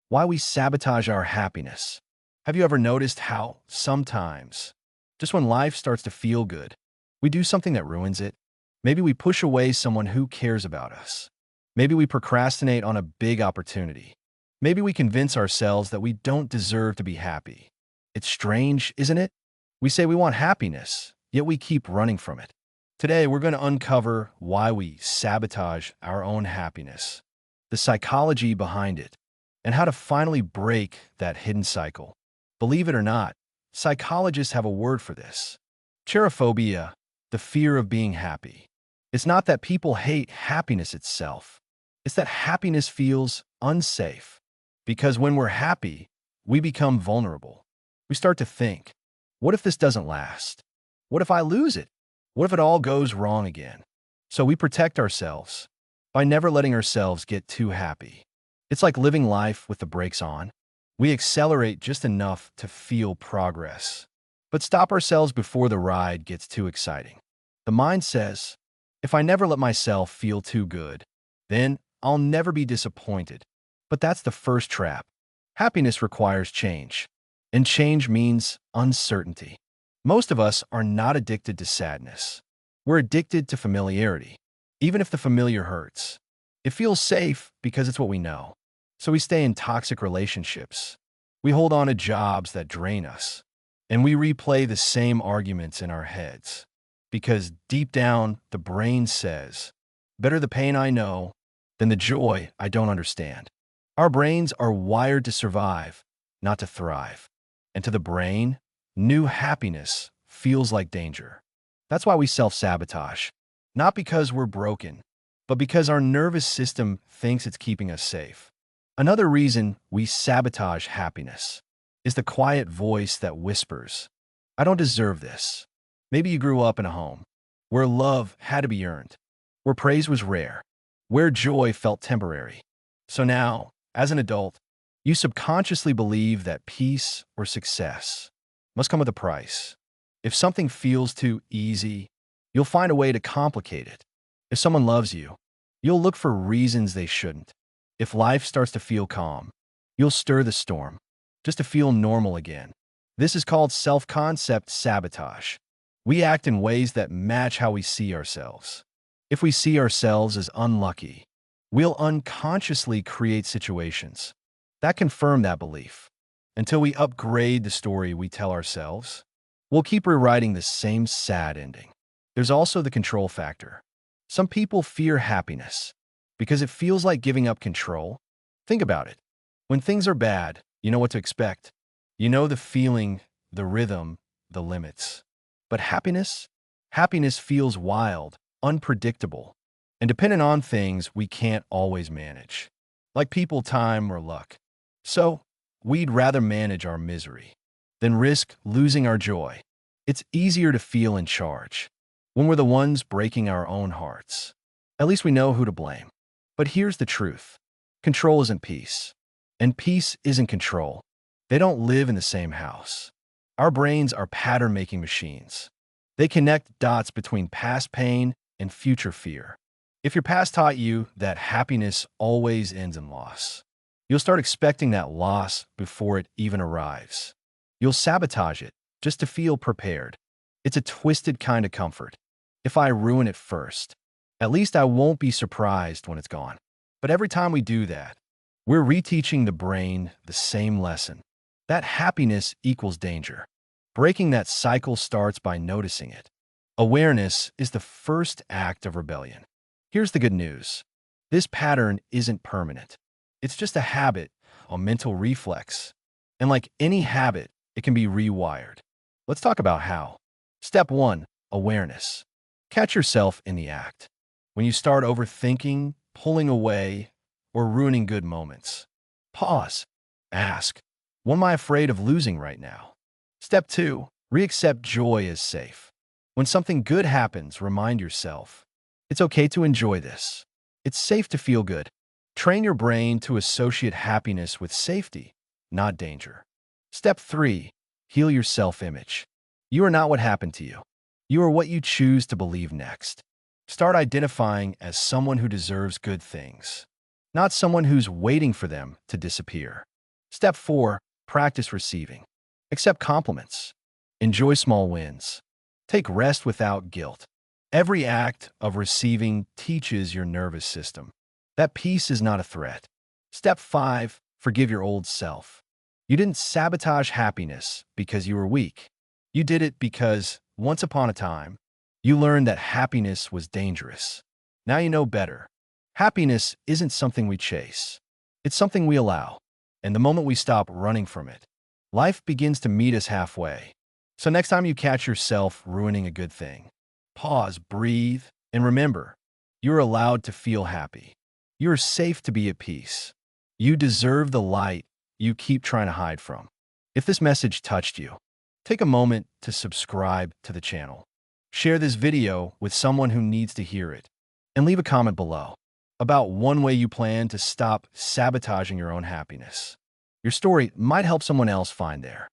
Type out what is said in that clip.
Why we sabotage our happiness. Have you ever noticed how, sometimes, just when life starts to feel good, we do something that ruins it? Maybe we push away someone who cares about us. Maybe we procrastinate on a big opportunity. Maybe we convince ourselves that we don't deserve to be happy. It's strange, isn't it? We say we want happiness, yet we keep running from it. Today, we're going to uncover why we sabotage our own happiness, the psychology behind it, and how to finally break that hidden cycle. Believe it or not, psychologists have a word for this. Cherophobia, the fear of being happy. It's not that people hate happiness itself. It's that happiness feels unsafe. Because when we're happy, we become vulnerable. We start to think, what if this doesn't last? What if I lose it? What if it all goes wrong again? So we protect ourselves by never letting ourselves get too happy. It's like living life with the brakes on. We accelerate just enough to feel progress, but stop ourselves before the ride gets too exciting. The mind says, if I never let myself feel too good, then I'll never be disappointed. But that's the first trap. Happiness requires change, and change means uncertainty. Most of us are not addicted to sadness. We're addicted to familiarity. Even if the familiar hurts, it feels safe because it's what we know. So we stay in toxic relationships. We hold on to jobs that drain us. And we replay the same arguments in our heads. Because deep down, the brain says, better the pain I know than the joy I don't understand. Our brains are wired to survive, not to thrive. And to the brain, new happiness feels like danger. That's why we self-sabotage. Not because we're broken, but because our nervous system thinks it's keeping us safe. Another reason we sabotage happiness is the quiet voice that whispers, I don't deserve this. Maybe you grew up in a home where love had to be earned, where praise was rare, where joy felt temporary. So now, as an adult, you subconsciously believe that peace or success must come with a price. If something feels too easy, you'll find a way to complicate it. If someone loves you, you'll look for reasons they shouldn't. If life starts to feel calm, you'll stir the storm just to feel normal again. This is called self-concept sabotage. We act in ways that match how we see ourselves. If we see ourselves as unlucky, we'll unconsciously create situations that confirm that belief. Until we upgrade the story we tell ourselves, we'll keep rewriting the same sad ending. There's also the control factor. Some people fear happiness because it feels like giving up control. Think about it. When things are bad, you know what to expect. You know the feeling, the rhythm, the limits. But happiness? Happiness feels wild, unpredictable, and dependent on things we can't always manage, like people, time, or luck. So, we'd rather manage our misery than risk losing our joy. It's easier to feel in charge when we're the ones breaking our own hearts. At least we know who to blame. But here's the truth. Control isn't peace, and peace isn't control. They don't live in the same house. Our brains are pattern-making machines. They connect dots between past pain and future fear. If your past taught you that happiness always ends in loss, you'll start expecting that loss before it even arrives. You'll sabotage it just to feel prepared. It's a twisted kind of comfort. If I ruin it first, at least I won't be surprised when it's gone. But every time we do that, we're reteaching the brain the same lesson. That happiness equals danger. Breaking that cycle starts by noticing it. Awareness is the first act of rebellion. Here's the good news. This pattern isn't permanent. It's just a habit, a mental reflex. And like any habit, it can be rewired. Let's talk about how. Step 1, awareness. Catch yourself in the act. When you start overthinking, pulling away, or ruining good moments, pause. Ask, what am I afraid of losing right now? Step 2, reaccept joy as safe. When something good happens, remind yourself, it's okay to enjoy this. It's safe to feel good. Train your brain to associate happiness with safety, not danger. Step 3, heal your self-image. You are not what happened to you. You are what you choose to believe next. Start identifying as someone who deserves good things, not someone who's waiting for them to disappear. Step 4. Practice receiving. Accept compliments. Enjoy small wins. Take rest without guilt. Every act of receiving teaches your nervous system that peace is not a threat. Step 5. Forgive your old self. You didn't sabotage happiness because you were weak. You did it because, once upon a time, you learned that happiness was dangerous. Now you know better. Happiness isn't something we chase. It's something we allow. And the moment we stop running from it, life begins to meet us halfway. So next time you catch yourself ruining a good thing, pause, breathe, and remember, you're allowed to feel happy. You're safe to be at peace. You deserve the light you keep trying to hide from. If this message touched you, take a moment to subscribe to the channel. Share this video with someone who needs to hear it, and leave a comment below about one way you plan to stop sabotaging your own happiness. Your story might help someone else find theirs.